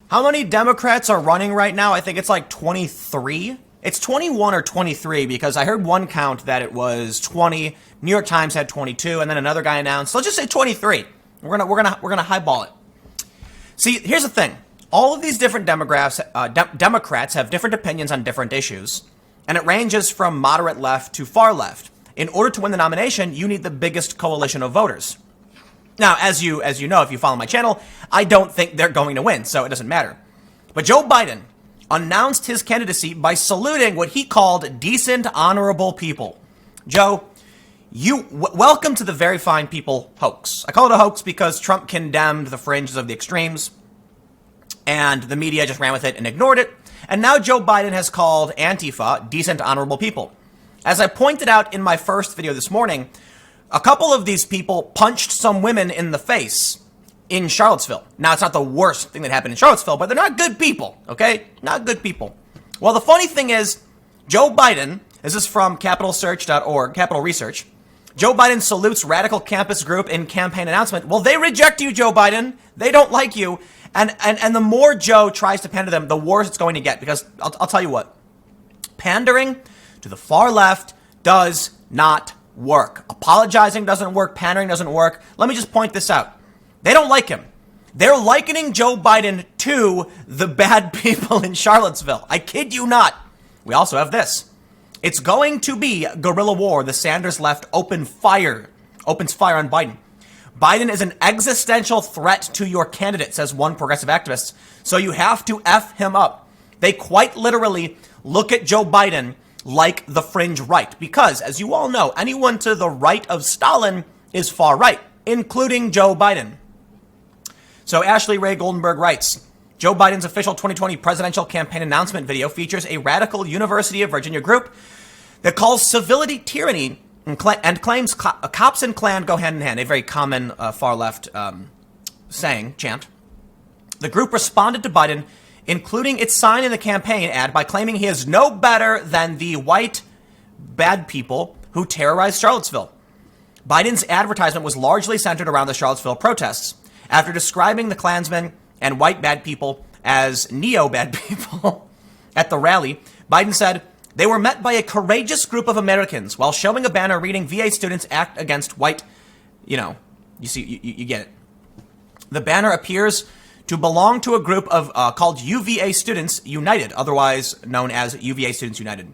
How many Democrats are running right now? I think it's like 23. It's 21 or 23 because I heard one count that it was 20. New York Times had 22, and then another guy announced. Let's just say 23. We're gonna highball it. See, here's the thing. All of these different Democrats have different opinions on different issues, and it ranges from moderate left to far left. In order to win the nomination, you need the biggest coalition of voters. Now, as you know, if you follow my channel, I don't think they're going to win, so it doesn't matter. But Joe Biden announced his candidacy by saluting what he called decent, honorable people. Joe, welcome to the very fine people hoax. I call it a hoax because Trump condemned the fringes of the extremes, and the media just ran with it and ignored it. And now Joe Biden has called Antifa decent, honorable people. As I pointed out in my first video this morning, a couple of these people punched some women in the face in Charlottesville. Now, it's not the worst thing that happened in Charlottesville, but they're not good people, okay? Not good people. Well, the funny thing is, Joe Biden, this is from capitalsearch.org, Capital Research, Joe Biden salutes radical campus group in campaign announcement. Well, they reject you, Joe Biden. They don't like you. And the more Joe tries to pander them, the worse it's going to get. Because I'll tell you what, pandering to the far left does not work. Apologizing doesn't work. Pandering doesn't work. Let me just point this out. They don't like him. They're likening Joe Biden to the bad people in Charlottesville. I kid you not. We also have this. It's going to be guerrilla war. The Sanders left opens fire on Biden. Biden is an existential threat to your candidate, says one progressive activist. So you have to F him up. They quite literally look at Joe Biden like the fringe right, because, as you all know, anyone to the right of Stalin is far right, including Joe Biden. So Ashley Ray Goldenberg writes, Joe Biden's official 2020 presidential campaign announcement video features a radical University of Virginia group that calls civility tyranny and claims cops and Klan go hand in hand, a very common far-left chant. The group responded to Biden, including its sign in the campaign ad, by claiming he is no better than the white bad people who terrorized Charlottesville. Biden's advertisement was largely centered around the Charlottesville protests. After describing the Klansmen and white bad people as neo-bad people at the rally, Biden said, they were met by a courageous group of Americans while showing a banner reading VA students act against white, you get it. The banner appears to belong to a group of called UVA Students United, otherwise known as UVA Students United.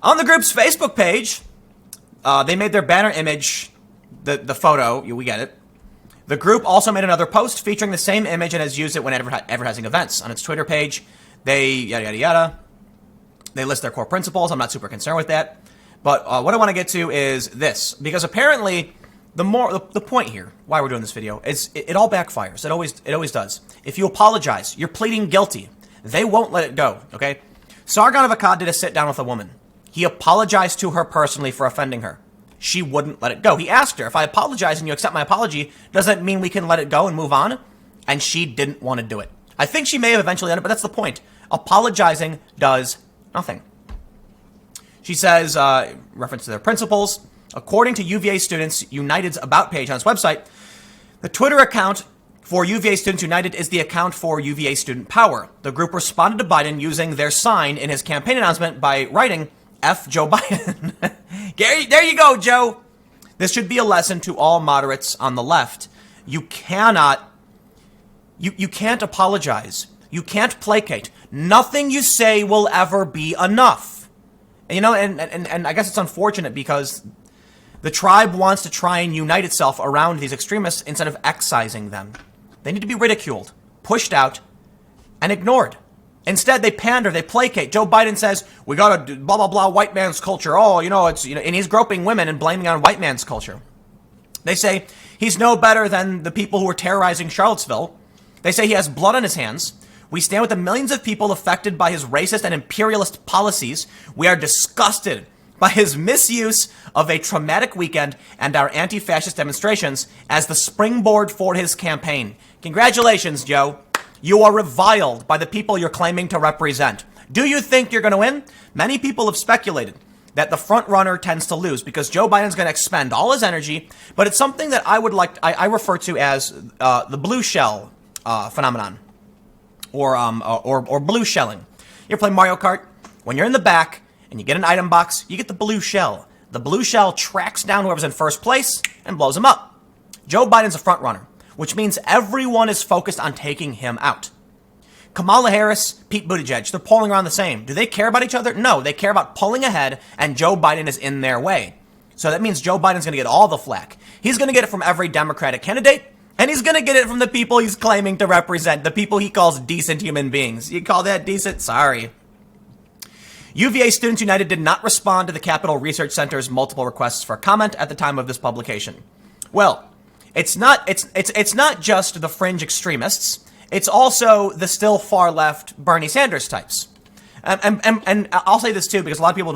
On the group's Facebook page, they made their banner image, the photo, we get it. The group also made another post featuring the same image and has used it when advertising events. On its Twitter page, they yada, yada, yada. They list their core principles. I'm not super concerned with that. But what I want to get to is this, because apparently the point here, why we're doing this video, is it all backfires. It always does. If you apologize, you're pleading guilty. They won't let it go, okay? Sargon of Akkad did a sit down with a woman. He apologized to her personally for offending her. She wouldn't let it go. He asked her, if I apologize and you accept my apology, does that mean we can let it go and move on? And she didn't want to do it. I think she may have eventually done it, but that's the point. Apologizing does nothing. She says, reference to their principles, according to UVA Students United's About page on its website, the Twitter account for UVA Students United is the account for UVA Student Power. The group responded to Biden using their sign in his campaign announcement by writing, F Joe Biden. There you go, Joe. This should be a lesson to all moderates on the left. You can't apologize. You can't placate. Nothing you say will ever be enough. And, and I guess it's unfortunate because the tribe wants to try and unite itself around these extremists instead of excising them. They need to be ridiculed, pushed out, and ignored. Instead, they pander, they placate. Joe Biden says, we got to blah, blah, blah, white man's culture. Oh, and he's groping women and blaming on white man's culture. They say he's no better than the people who were terrorizing Charlottesville. They say he has blood on his hands. We stand with the millions of people affected by his racist and imperialist policies. We are disgusted by his misuse of a traumatic weekend and our anti-fascist demonstrations as the springboard for his campaign. Congratulations, Joe. You are reviled by the people you're claiming to represent. Do you think you're going to win? Many people have speculated that the front runner tends to lose because Joe Biden's going to expend all his energy, but it's something that I refer to as the blue shell phenomenon. or blue shelling. You ever play Mario Kart? When you're in the back and you get an item box, you get the blue shell. The blue shell tracks down whoever's in first place and blows him up. Joe Biden's a front runner, which means everyone is focused on taking him out. Kamala Harris, Pete Buttigieg, they're polling around the same. Do they care about each other? No, they care about pulling ahead, and Joe Biden is in their way. So that means Joe Biden's going to get all the flack. He's going to get it from every Democratic candidate, and he's going to get it from the people he's claiming to represent, the people he calls decent human beings. You call that decent? Sorry. UVA Students United did not respond to the Capitol Research Center's multiple requests for comment at the time of this publication. Well, it's not just the fringe extremists. It's also the still far left Bernie Sanders types. And I'll say this too, because a lot of people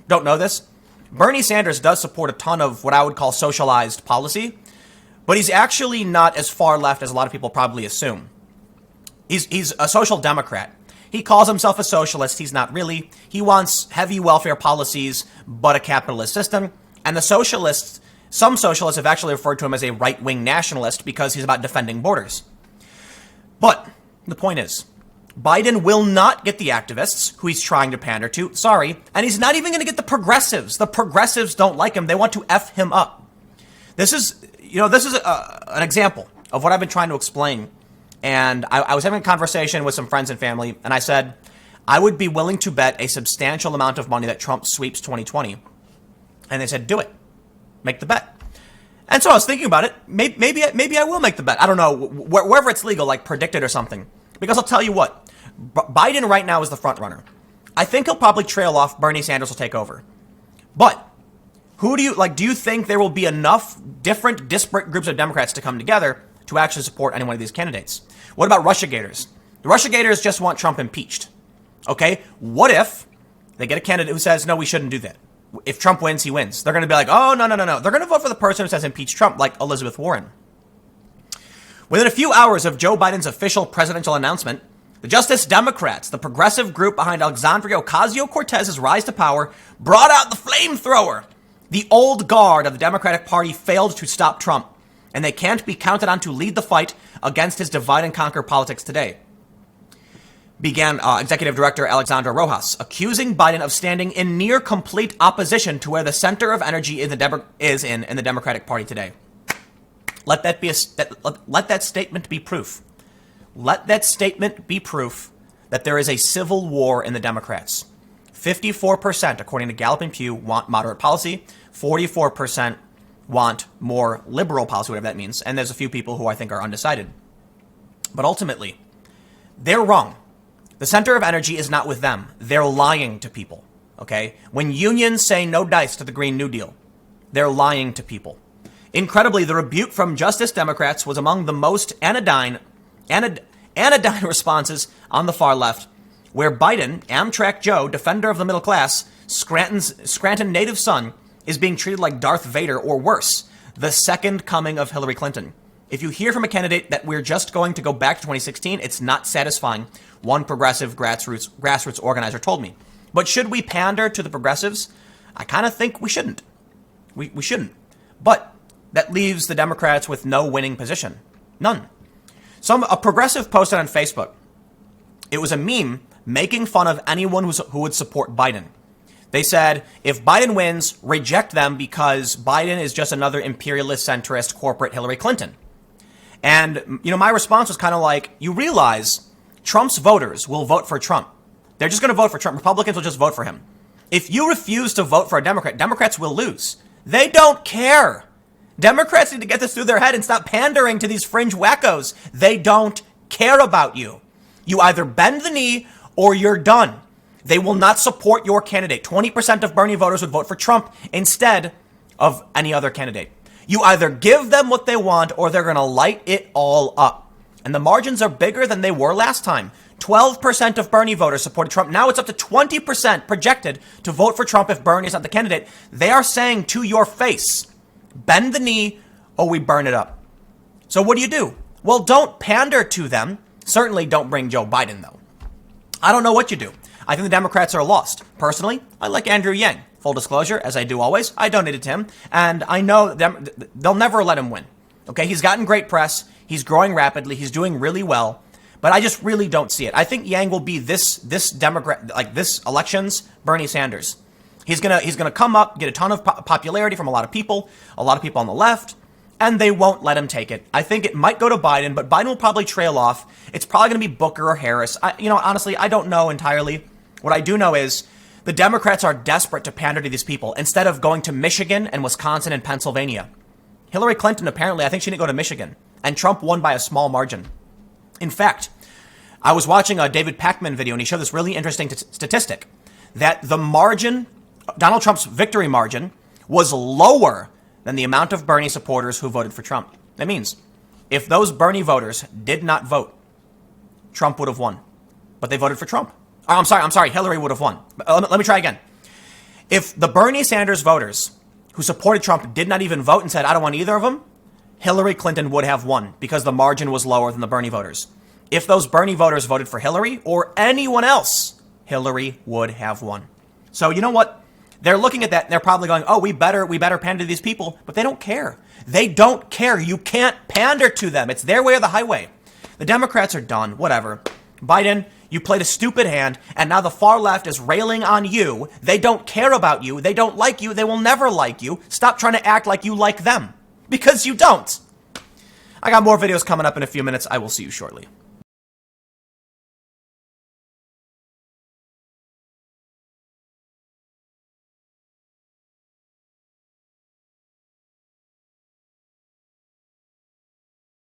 don't know this. Bernie Sanders does support a ton of what I would call socialized policy, but he's actually not as far left as a lot of people probably assume. He's a social democrat. He calls himself a socialist. He's not really. He wants heavy welfare policies, but a capitalist system. And some socialists have actually referred to him as a right-wing nationalist because he's about defending borders. But the point is, Biden will not get the activists who he's trying to pander to. Sorry. And he's not even going to get the progressives. The progressives don't like him. They want to F him up. This is an example of what I've been trying to explain. And I was having a conversation with some friends and family, and I said, I would be willing to bet a substantial amount of money that Trump sweeps 2020. And they said, do it. Make the bet. And so I was thinking about it. Maybe I will make the bet. I don't know, wherever it's legal, like predict it or something. Because I'll tell you what, Biden right now is the front runner. I think he'll probably trail off. Bernie Sanders will take over. But who do you think there will be enough different disparate groups of Democrats to come together to actually support any one of these candidates? What about Russiagators? The Russiagators just want Trump impeached. Okay, what if they get a candidate who says, no, we shouldn't do that? If Trump wins, he wins. They're going to be like, oh, no. They're going to vote for the person who says impeach Trump, like Elizabeth Warren. Within a few hours of Joe Biden's official presidential announcement, the Justice Democrats, the progressive group behind Alexandria Ocasio-Cortez's rise to power, brought out the flamethrower. The old guard of the Democratic Party failed to stop Trump, and they can't be counted on to lead the fight against his divide and conquer politics today, began Executive Director Alexandra Rojas, accusing Biden of standing in near complete opposition to where the center of energy in the Democratic Party today. Let that statement be proof. Let that statement be proof that there is a civil war in the Democrats. 54%, according to Gallup and Pew, want moderate policy. 44% want more liberal policy, whatever that means. And there's a few people who I think are undecided. But ultimately, they're wrong. The center of energy is not with them. They're lying to people, okay? When unions say no dice to the Green New Deal, they're lying to people. Incredibly, the rebuke from Justice Democrats was among the most anodyne responses on the far left, where Biden, Amtrak Joe, defender of the middle class, Scranton native son, is being treated like Darth Vader or worse, the second coming of Hillary Clinton. If you hear from a candidate that we're just going to go back to 2016, it's not satisfying, one progressive grassroots organizer told me. But should we pander to the progressives? I kind of think we shouldn't. We shouldn't. But that leaves the Democrats with no winning position. None. A progressive posted on Facebook. It was a meme making fun of anyone who would support Biden. They said, if Biden wins, reject them because Biden is just another imperialist, centrist, corporate Hillary Clinton. And, my response was kind of like, you realize Trump's voters will vote for Trump. They're just going to vote for Trump. Republicans will just vote for him. If you refuse to vote for a Democrat, Democrats will lose. They don't care. Democrats need to get this through their head and stop pandering to these fringe wackos. They don't care about you. You either bend the knee or you're done. They will not support your candidate. 20% of Bernie voters would vote for Trump instead of any other candidate. You either give them what they want or they're going to light it all up. And the margins are bigger than they were last time. 12% of Bernie voters supported Trump. Now it's up to 20% projected to vote for Trump if Bernie is not the candidate. They are saying to your face, bend the knee or we burn it up. So what do? Well, don't pander to them. Certainly don't bring Joe Biden, though. I don't know what you do. I think the Democrats are lost. Personally, I like Andrew Yang. Full disclosure, as I do always, I donated to him, and I know they'll never let him win. Okay, he's gotten great press. He's growing rapidly. He's doing really well. But I just really don't see it. I think Yang will be this election's Bernie Sanders. He's gonna come up, get a ton of popularity from a lot of people on the left, and they won't let him take it. I think it might go to Biden, but Biden will probably trail off. It's probably gonna be Booker or Harris. Honestly, I don't know entirely. What I do know is the Democrats are desperate to pander to these people instead of going to Michigan and Wisconsin and Pennsylvania. Hillary Clinton, apparently, I think she didn't go to Michigan, and Trump won by a small margin. In fact, I was watching a David Pakman video, and he showed this really interesting statistic that the margin, Donald Trump's victory margin, was lower than the amount of Bernie supporters who voted for Trump. That means if those Bernie voters did not vote, Trump would have won. But they voted for Trump. Oh, I'm sorry, Hillary would have won. Let me try again. If the Bernie Sanders voters who supported Trump did not even vote and said, I don't want either of them, Hillary Clinton would have won because the margin was lower than the Bernie voters. If those Bernie voters voted for Hillary or anyone else, Hillary would have won. So you know what? They're looking at that and they're probably going, oh, we better pander to these people, but they don't care. They don't care. You can't pander to them. It's their way or the highway. The Democrats are done. Whatever. Biden, you played a stupid hand, and now the far left is railing on you. They don't care about you. They don't like you. They will never like you. Stop trying to act like you like them, because you don't. I got more videos coming up in a few minutes. I will see you shortly.